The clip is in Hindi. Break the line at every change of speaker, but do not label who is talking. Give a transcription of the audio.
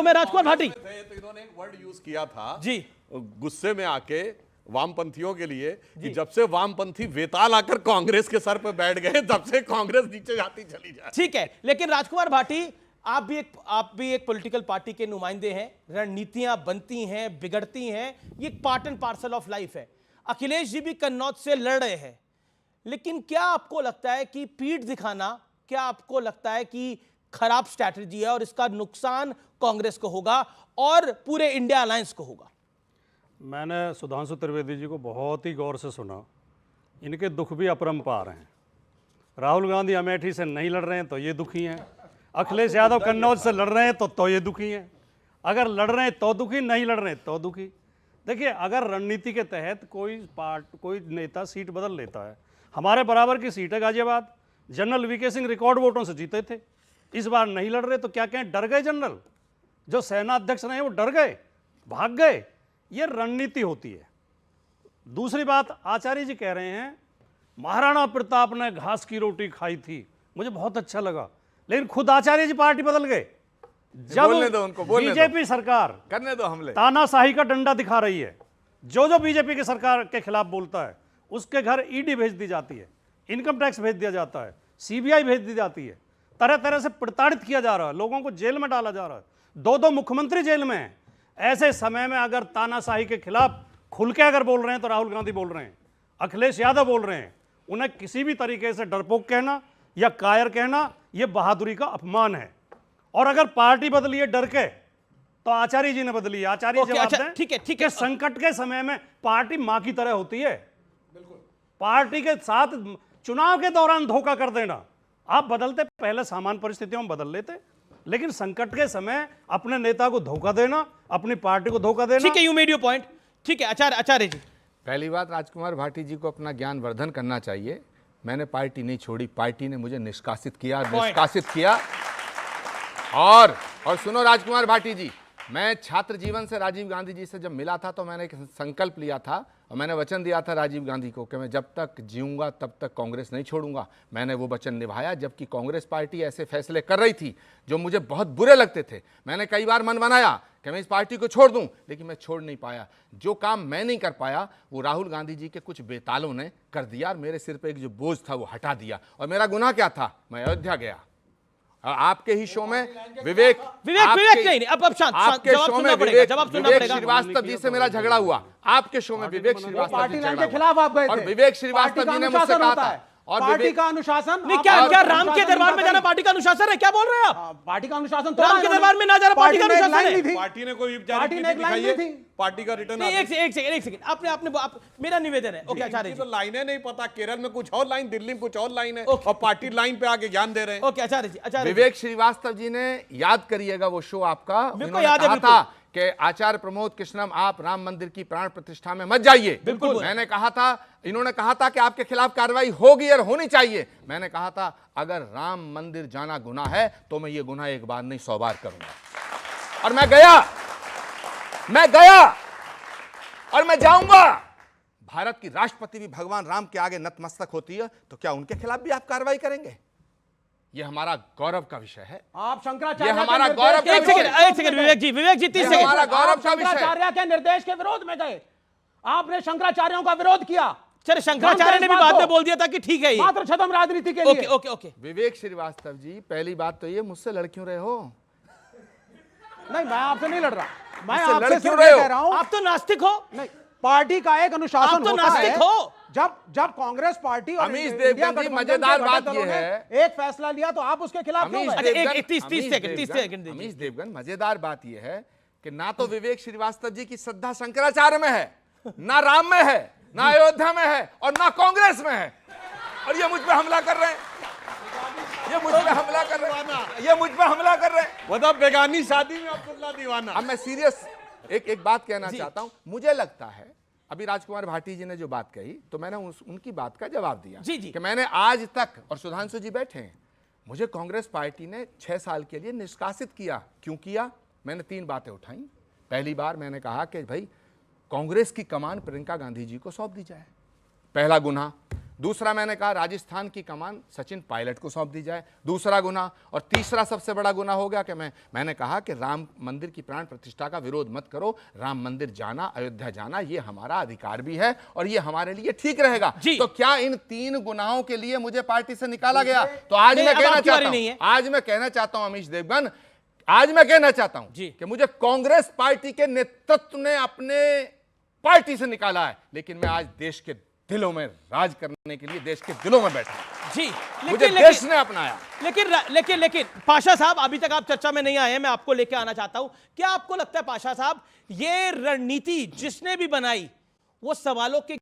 समय राजकुमार भाटी
तो इन्होंने एक वर्ड यूज किया था
जी,
गुस्से में आके वामपंथियों के लिए कि जब से वामपंथी वेताल आकर कांग्रेस के सर पर बैठ गए तब से कांग्रेस नीचे जाती चली जाए।
ठीक है, लेकिन राजकुमार भाटी आप भी एक पॉलिटिकल पार्टी के नुमाइंदे हैं, रणनीतियां बनती हैं, बिगड़ती हैं, ये part and parcel of life है। अखिलेश जी भी कन्नौज से लड़ रहे हैं, लेकिन क्या आपको लगता है कि पीठ दिखाना, क्या आपको लगता है कि खराब स्ट्रैटेजी है और इसका नुकसान कांग्रेस को होगा और पूरे इंडिया अलायंस को होगा?
मैंने सुधांशु त्रिवेदी जी को बहुत ही गौर से सुना। इनके दुख भी अपरंपार हैं। राहुल गांधी अमेठी से नहीं लड़ रहे हैं तो ये दुखी हैं, अखिलेश यादव कन्नौज से लड़ रहे हैं तो ये दुखी हैं। अगर लड़ रहे हैं तो दुखी, नहीं लड़ रहे हैं तो दुखी। देखिए, अगर रणनीति के तहत कोई नेता सीट बदल लेता है, हमारे बराबर की सीट है Ghaziabad, general V K Singh record वोटों से जीते थे, इस बार नहीं लड़ रहे तो क्या कहें, डर गए। जनरल जो सेना अध्यक्ष रहे वो डर गए, भाग गए। ये रणनीति होती है। दूसरी बात, आचार्य जी कह रहे हैं महाराणा प्रताप ने घास की रोटी खाई थी, मुझे बहुत अच्छा लगा, लेकिन खुद आचार्य जी पार्टी बदल गए जब बीजेपी सरकार
करने दो हमले,
तानाशाही का डंडा दिखा रही है। जो बीजेपी के सरकार के खिलाफ बोलता है उसके घर ईडी भेज दी जाती है, इनकम टैक्स भेज दिया जाता है, सीबीआई भेज दी जाती है, तरह तरह से प्रताड़ित किया जा रहा है, लोगों को जेल में डाला जा रहा है, दो मुख्यमंत्री जेल में हैं। ऐसे समय में अगर तानाशाही के खिलाफ खुल के अगर बोल रहे हैं तो राहुल गांधी बोल रहे हैं, अखिलेश यादव बोल रहे हैं, उन्हें किसी भी तरीके से डरपोक कहना या कायर कहना यह बहादुरी का अपमान है। और अगर पार्टी बदली है डर के, तो आचार्य जी ने बदली है। आचार्य जवाब दें।
ठीक है।
संकट के समय में पार्टी मां की तरह होती है। पार्टी के साथ चुनाव के दौरान धोखा कर देना, आप बदलते पहले सामान्य परिस्थितियों में बदल लेते, लेकिन संकट के समय अपने नेता को धोखा देना, अपनी पार्टी को धोखा देना।
ठीक है, यू मेड योर पॉइंट। ठीक है, आचार्य जी।
पहली बात, राजकुमार भाटी जी को अपना ज्ञान वर्धन करना चाहिए। मैंने पार्टी नहीं छोड़ी, पार्टी ने मुझे निष्कासित किया। और सुनो राजकुमार भाटी जी, मैं छात्र जीवन से राजीव गांधी जी से जब मिला था तो मैंने एक संकल्प लिया था और मैंने वचन दिया था राजीव गांधी को कि मैं जब तक जीऊंगा तब तक कांग्रेस नहीं छोड़ूंगा। मैंने वो वचन निभाया, जबकि कांग्रेस पार्टी ऐसे फैसले कर रही थी जो मुझे बहुत बुरे लगते थे। मैंने कई बार मन बनाया कि मैं इस पार्टी को छोड़ दूं, लेकिन मैं छोड़ नहीं पाया। जो काम मैं नहीं कर पाया वो राहुल गांधी जी के कुछ बेतालों ने कर दिया और मेरे सिर पर एक जो बोझ था वो हटा दिया। और मेरा गुनाह क्या था? मैं अयोध्या गया। आपके ही शो में विवेक
नहीं, अब शांत,
आपके शो में विवेक श्रीवास्तव जी से मेरा झगड़ा हुआ। आपके शो में विवेक श्रीवास्तव जी
के खिलाफ आप गए थे
और विवेक श्रीवास्तव जी ने मुझसे कहा था
और पार्टी का अनुशासन
नहीं, क्या राम के दरबार में जाना पार्टी का अनुशासन है? क्या बोल रहे हैं आप?
पार्टी का अनुशासन तो
राम के दरबार में ना जाना पार्टी का अनुशासन है।
पार्टी ने कोई पार्टी का रिटर्न।
एक सेकंड, आपने मेरा निवेदन है। ओके, आचार्य जी।
तो लाइनें नहीं पता, केरल में कुछ और लाइन, दिल्ली में कुछ और लाइन है और पार्टी लाइन पे आके ज्ञान दे रहे हैं।
ओके, आचार्य जी।
विवेक श्रीवास्तव जी ने, याद करिएगा वो शो आपका,
याद
कहा था कि आचार्य प्रमोद कृष्णम आप राम मंदिर की प्राण प्रतिष्ठा में मत जाइए।
बिल्कुल।
मैंने कहा था, इन्होंने कहा था कि आपके खिलाफ कार्रवाई होगी और होनी चाहिए। मैंने कहा था अगर राम मंदिर जाना गुनाह है तो मैं ये गुनाह एक बार नहीं 100 बार करूंगा। और मैं गया और मैं जाऊंगा। भारत की राष्ट्रपति भी भगवान राम के आगे नतमस्तक होती है, तो क्या उनके खिलाफ भी आप कार्रवाई करेंगे? ये हमारा गौरव का विषय है।
आप शंकराचार्य,
ये हमारा गौरव का विषय है।
एक सेकंड विवेक जी 30 सेकंड।
हमारा गौरव का विषय है।
शंकराचार्य के निर्देश के विरोध में गए, आपने शंकराचार्यों का विरोध किया।
चलो, शंकराचार्य ने भी बाद में बोल दिया था कि ठीक है,
मात्र छदम राजनीति के लिए।
ओके।
विवेक श्रीवास्तव जी, पहली बात तो ये, मुझसे लड़ क्यों रहे हो?
नहीं, मैं आपसे नहीं लड़ रहा, मैं
मुझसे
आपसे
लड़
सिर्फ
क्यों
ये
रहे हो?
कह रहा हूं।
आप तो नास्तिक हो।
नहीं, पार्टी का एक अनुशासन
आप तो
होता
नास्तिक
है।
हो।
जब कांग्रेस पार्टी और
अमीश
इंडिया
देवगन जी,
गठबंधन
मजेदार
के
बात
घटक
ये
दलों ने
है,
एक फैसला लिया तो आप उसके खिलाफ क्यों गए?
30 सेकंड।
अमीश देवगन, मजेदार बात यह है कि ना तो विवेक श्रीवास्तव जी की श्रद्धा शंकराचार्य में है, ना राम में है, ना अयोध्या में है और ना कांग्रेस में है। और ये मुझ पे हमला कर रहे हैं, ये मुझ पे हमला कर रहे हैं।
मतलब बेगानी शादी में अब्दुल्ला दीवाना।
अब मैं सीरियस एक बात कहना चाहता हूं। मुझे लगता है, अभी राजकुमार भाटी जी ने जो बात कही तो मैंने उनकी बात का जवाब दिया
जी।
कि मैंने आज तक, और सुधांशु जी बैठे हैं, मुझे कांग्रेस पार्टी ने 6 साल के लिए निष्कासित किया। क्यों किया? मैंने 3 बातें उठाई। पहली बार मैंने कहा कि भाई कांग्रेस की कमान प्रियंका गांधी जी को सौंप दी जाए, पहला गुनाह। दूसरा मैंने कहा राजस्थान की कमान सचिन पायलट को सौंप दी जाए, दूसरा गुना। और तीसरा सबसे बड़ा गुना हो गया कि मैंने कहा कि राम मंदिर की प्राण प्रतिष्ठा का विरोध मत करो। राम मंदिर जाना, अयोध्या जाना, ये हमारा अधिकार भी है और ये हमारे लिए ठीक रहेगा।
जी।
तो क्या इन 3 गुनाहों के लिए मुझे पार्टी से निकाला गया? तो आज
नहीं,
मैं
अब
कहना
आपकी बारी
चाहता
नहीं
हूं,
है।
आज मैं कहना चाहता हूं अमीश देवगन, आज मैं कहना चाहता हूं
जी।
कि मुझे कांग्रेस पार्टी के नेतृत्व ने अपने पार्टी से निकाला है, लेकिन मैं आज देश के दिलों में राज करने के लिए देश के दिलों में बैठा हूं।
जी,
मुझे देश ने अपनाया।
लेकिन पाशा साहब, अभी तक आप चर्चा में नहीं आए हैं, मैं आपको लेके आना चाहता हूं। क्या आपको लगता है पाशा साहब, ये रणनीति जिसने भी बनाई वो सवालों के